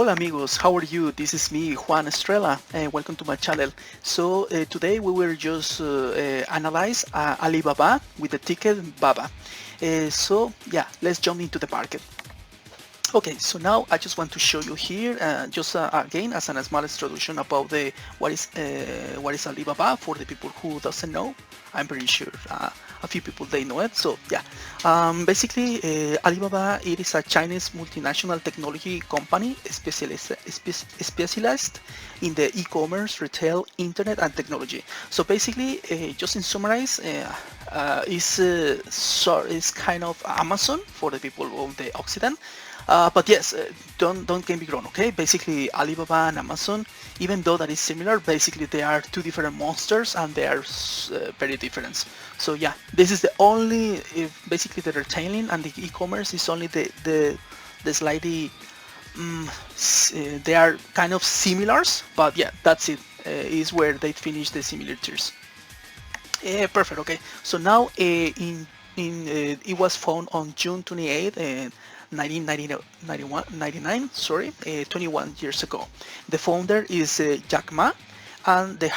Hola amigos, how are you? This is me, Juan Estrella, and welcome to my channel. So today we will just analyze Alibaba with the ticket BABA. So yeah, let's jump into the market. Okay, so now I just want to show you here, just again as a small introduction about the what is Alibaba for the people who doesn't know. I'm pretty sure a few people they know it. So yeah, basically Alibaba it is a Chinese multinational technology company specialized in the e-commerce, retail, internet, and technology. So basically, just in summarize, is kind of Amazon for the people of the Occident. But yes, don't get me wrong, okay? Basically, Alibaba and Amazon, even though that is similar, basically they are two different monsters and they are very different. So yeah, this is the only, basically the retailing and the e-commerce is only the slightly, they are kind of similars, but yeah, that's it, is where they finish the similarities. Perfect, okay. So now it was found on June 28th, 1999, sorry, 21 years ago. The founder is Jack Ma, and the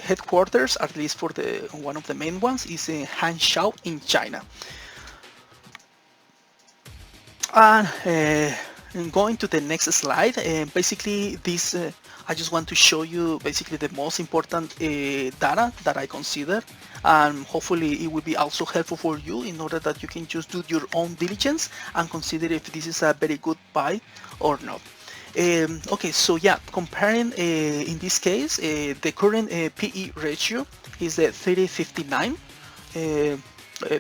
headquarters, at least for the one of the main ones, is in Hangzhou in China. And going to the next slide, basically this I just want to show you basically the most important data that I consider, and hopefully it will be also helpful for you in order that you can just do your own diligence and consider if this is a very good buy or not. Okay, so yeah, comparing in this case, the current PE ratio is 30.59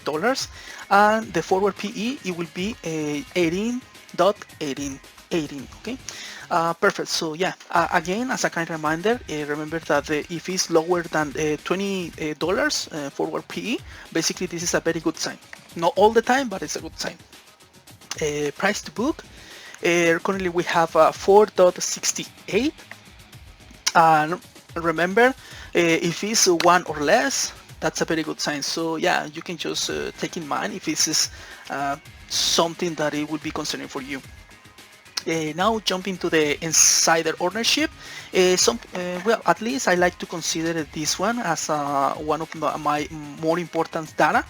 dollars, and the forward PE it will be 18.18. Okay, perfect. So yeah, again, as a kind reminder, remember that if it's lower than $20 forward PE, basically this is a very good sign. Not all the time, but it's a good sign. Price to book, currently we have 4.68, and remember, if it's one or less, that's a very good sign. So yeah, you can just take in mind if this is something that it would be concerning for you. Now jumping to the insider ownership, well, at least I like to consider this one as one of my more important data.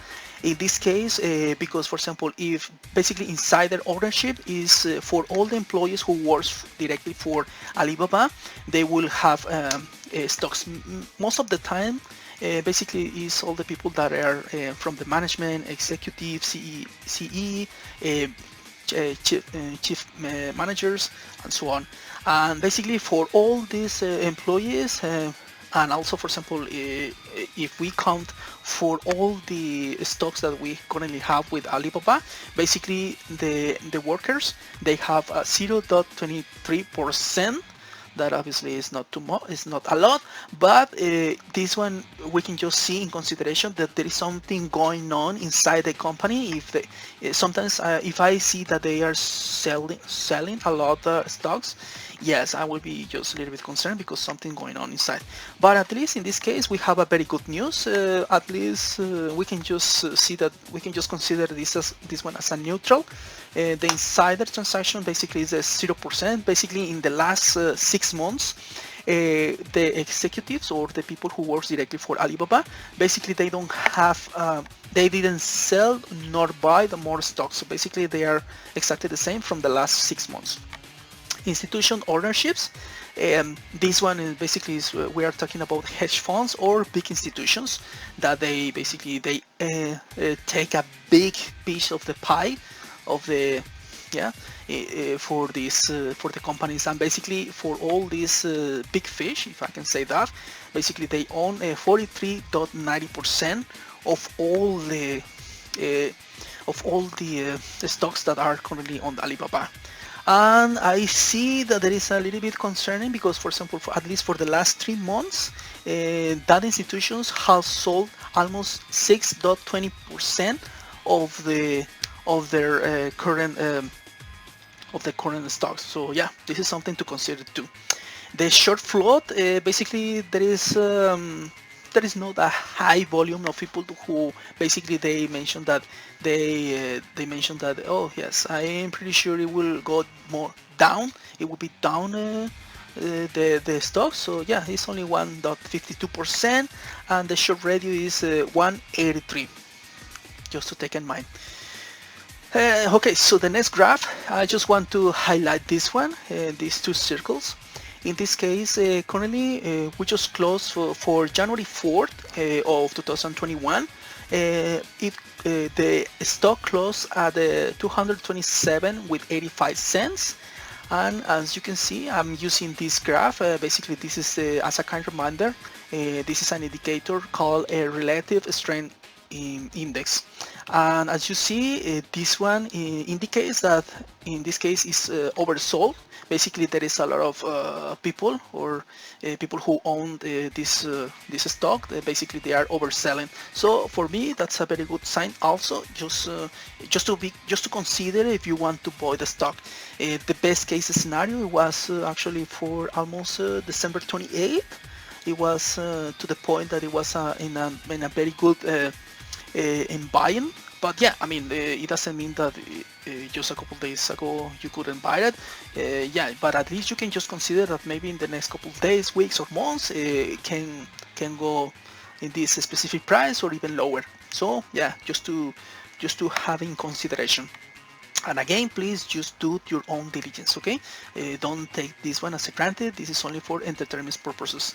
In this case, because for example, if basically insider ownership is for all the employees who works directly for Alibaba, they will have stocks. Most of the time, basically is all the people that are from the management, executive, CE, chief managers, and so on. And basically for all these employees, and also for example, if we count for all the stocks that we currently have with Alibaba, basically the workers, they have 0.23%. That obviously is not too much, it's not a lot, but this one we can just see in consideration that there is something going on inside the company. If they sometimes if I see that they are selling a lot of stocks, yes, I will be just a little bit concerned because something going on inside. But at least in this case we have a very good news. At least we can just see that we can just consider this one as a neutral. The insider transaction basically is 0%. Basically in the last 6 months, the executives or the people who work directly for Alibaba, basically they don't have, they didn't sell nor buy the more stocks. So basically they are exactly the same from the last 6 months. Institution ownerships, this one is basically we are talking about hedge funds or big institutions that they basically take a big piece of the pie of the for this for the companies, and basically for all these big fish, if I can say that, basically they own 43.90% of all the stocks that are currently on Alibaba. And I see that there is a little bit concerning because, for example, at least for the last 3 months, that institutions have sold almost 6.20% of their current stocks. So yeah, this is something to consider too. The short float, basically there is there is not a high volume of people who basically they mentioned that they mentioned that, oh yes, I am pretty sure it will go more down. It will be down. The stock. So yeah, it's only 1.52%, and the short radio is 183. Just to take in mind. Okay, so the next graph, I just want to highlight this one, these two circles. In this case, currently we just closed for January 4th of 2021. The stock closed at 227 with 85 cents. And as you can see, I'm using this graph. Basically, this is as a kind reminder. This is an indicator called a relative strength index. And as you see, this one indicates that in this case is oversold. Basically, there is a lot of people or people who own this stock. Basically, they are overselling. So for me, that's a very good sign. Also, just to consider if you want to buy the stock. The best case scenario was actually for almost December 28th. It was to the point that it was in a very good in buying. But yeah, I mean, it doesn't mean that just a couple days ago you couldn't buy it. Yeah, but at least you can just consider that maybe in the next couple of days, weeks, or months, can go in this specific price or even lower. So yeah, just to have in consideration. And again, please just do your own diligence, okay? Don't take this one as a granted. This is only for entertainment purposes.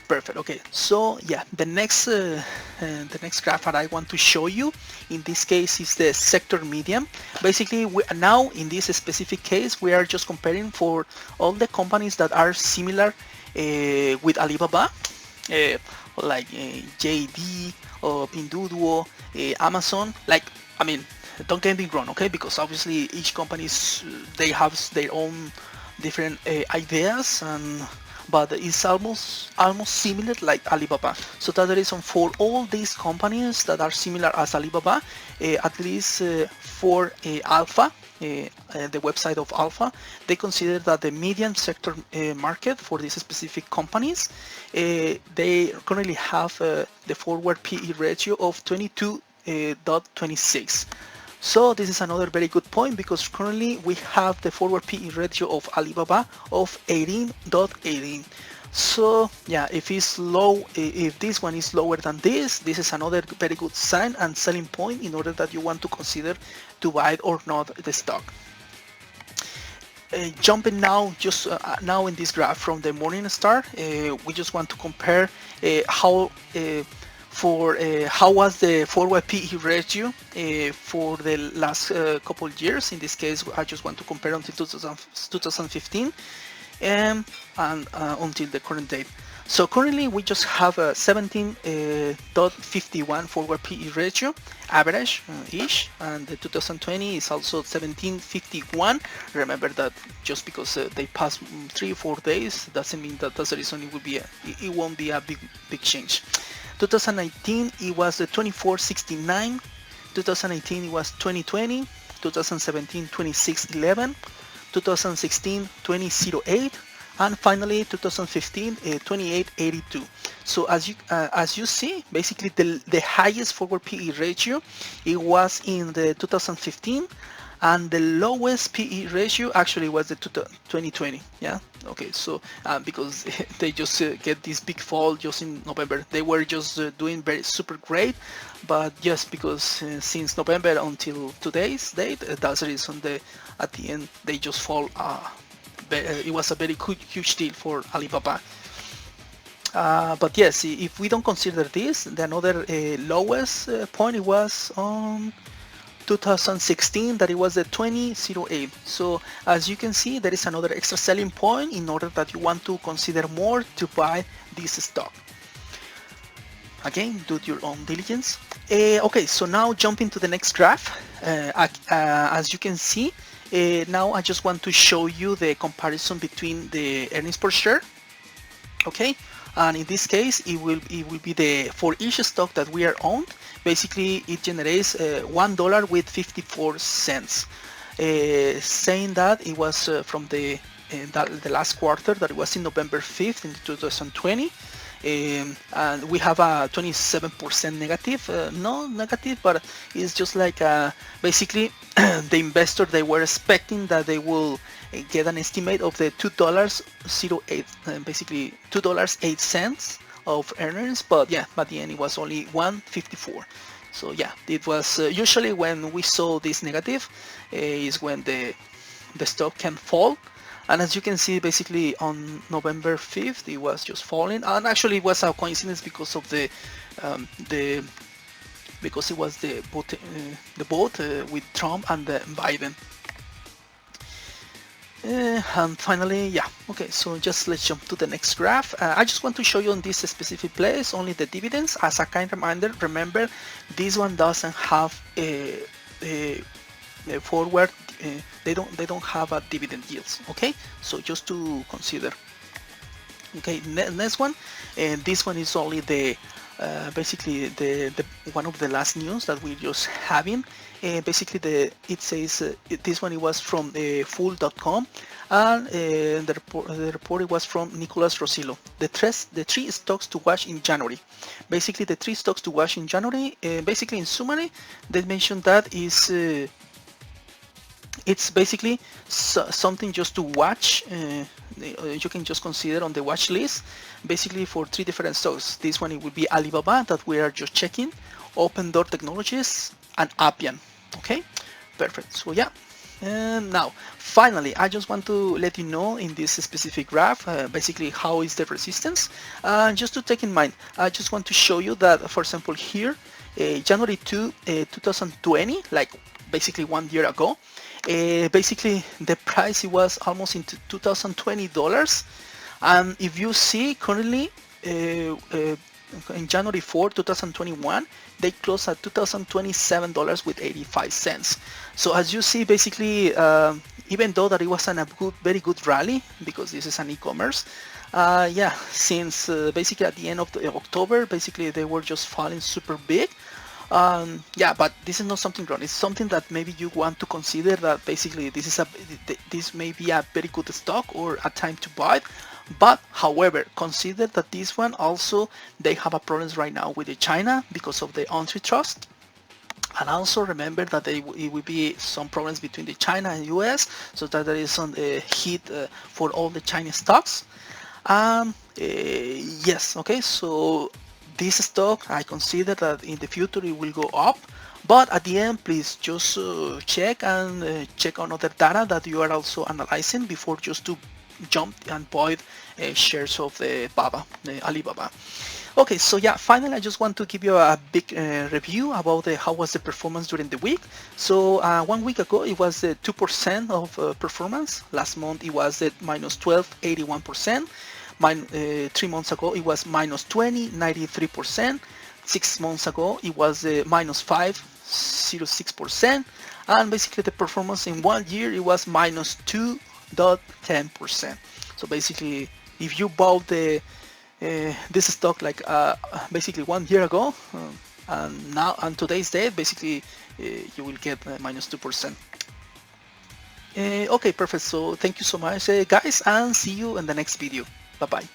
Perfect. Okay, so yeah, the next graph that I want to show you in this case is the sector median. Basically, now in this specific case, we are just comparing for all the companies that are similar with Alibaba, like JD or Pinduoduo, Amazon. Like, I mean, don't get me wrong, okay? Because obviously each company they have their own different ideas but it's almost similar like Alibaba. So that's the reason for all these companies that are similar as Alibaba, at least for Alpha, the website of Alpha, they consider that the median sector market for these specific companies, they currently have the forward PE ratio of 22.26. So this is another very good point because currently we have the forward PE ratio of Alibaba of 18.18. So yeah, if it's low, if this one is lower than this is another very good sign and selling point in order that you want to consider to buy it or not the stock. Jumping now, just now in this graph from the Morningstar, we just want to compare how was the forward PE ratio for the last couple of years. In this case, I just want to compare until 2015 and until the current date. So currently we just have a 17.51 forward PE ratio, average ish, and the 2020 is also 17.51. Remember that just because they pass 3 or 4 days doesn't mean that that's the reason it will be it won't be a big change. 2019 it was 24.69, 2018 it was 2020, 2017 26.11, 2016 20.08, and finally 2015 28.82. So as you see, basically the highest forward PE ratio it was in the 2015, and the lowest PE ratio actually was the 2020. Yeah, okay, so because they just get this big fall just in November. They were just doing very super great, but just because since November until today's date, that's the reason at the end they just fall. It was a very huge deal for Alibaba. But yes, if we don't consider this, the another lowest point it was on 2016, that it was the 20.08. So as you can see, there is another extra selling point in order that you want to consider more to buy this stock. Again, do your own diligence. Okay, so now jumping to the next graph. As you can see, now I just want to show you the comparison between the earnings per share. Okay, and in this case, it will be for each stock that we are owned. Basically, it generates $1 with 54 cents. Saying that it was from the last quarter, that it was in November 5th in 2020. and we have a 27% negative, no negative, but it's just like basically the investor, they were expecting that they will get an estimate of the $2.08, basically $2.08 of earnings, but yeah, by the end it was only 154. So yeah, it was usually when we saw this negative is when the stock can fall. And as you can see, basically on November 5th, it was just falling. And actually, it was a coincidence because of the because it was the vote with Trump and Biden. And finally, yeah, okay, so just let's jump to the next graph. I just want to show you on this specific place only the dividends. As a kind reminder, remember this one doesn't have a forward. They don't have a dividend yields. Okay, so just to consider. Okay, next one, and this one is only the basically the one of the last news that we're just having. Basically, it says this one, it was from full.com, and the report it was from Nicolas Rosillo. The three stocks to watch in January. Basically, the three stocks to watch in January. Basically, in summary, they mentioned that is. It's basically something just to watch. You can just consider on the watch list, basically for three different stocks. This one, it will be Alibaba that we are just checking, Open Door Technologies, and Appian. Okay, perfect. So yeah, and now finally, I just want to let you know in this specific graph, basically how is the resistance. Just to take in mind, I just want to show you that, for example, here, January 2, 2020, like basically 1 year ago. Basically, the price, it was almost into $2020, and if you see currently in January 4, 2021, they closed at $2027 with 85 cents. So as you see, basically, even though that it was a very good rally, because this is an e-commerce, yeah, since basically at the end of October, basically they were just falling super big. Yeah, but this is not something wrong. It's something that maybe you want to consider, that basically this may be a very good stock or a time to buy. But however, consider that this one also, they have a problems right now with the China because of the antitrust. And also remember that it will be some problems between the China and US, so that there is some heat for all the Chinese stocks. Yes, okay, so this stock, I consider that in the future it will go up, but at the end, please just check on other data that you are also analyzing before just to jump and buy shares of the Alibaba. Okay, so yeah, finally, I just want to give you a big review about how was the performance during the week. So 1 week ago, it was 2% of performance. Last month, it was at minus 12.81%. 3 months ago, it was minus 20.93%. 6 months ago, it was minus 5.06%. And basically, the performance in 1 year, it was minus 2.10%. So basically, if you bought this stock like basically 1 year ago, and now on today's date, basically you will get minus 2%. Okay, perfect. So thank you so much, guys, and see you in the next video. Bye bye.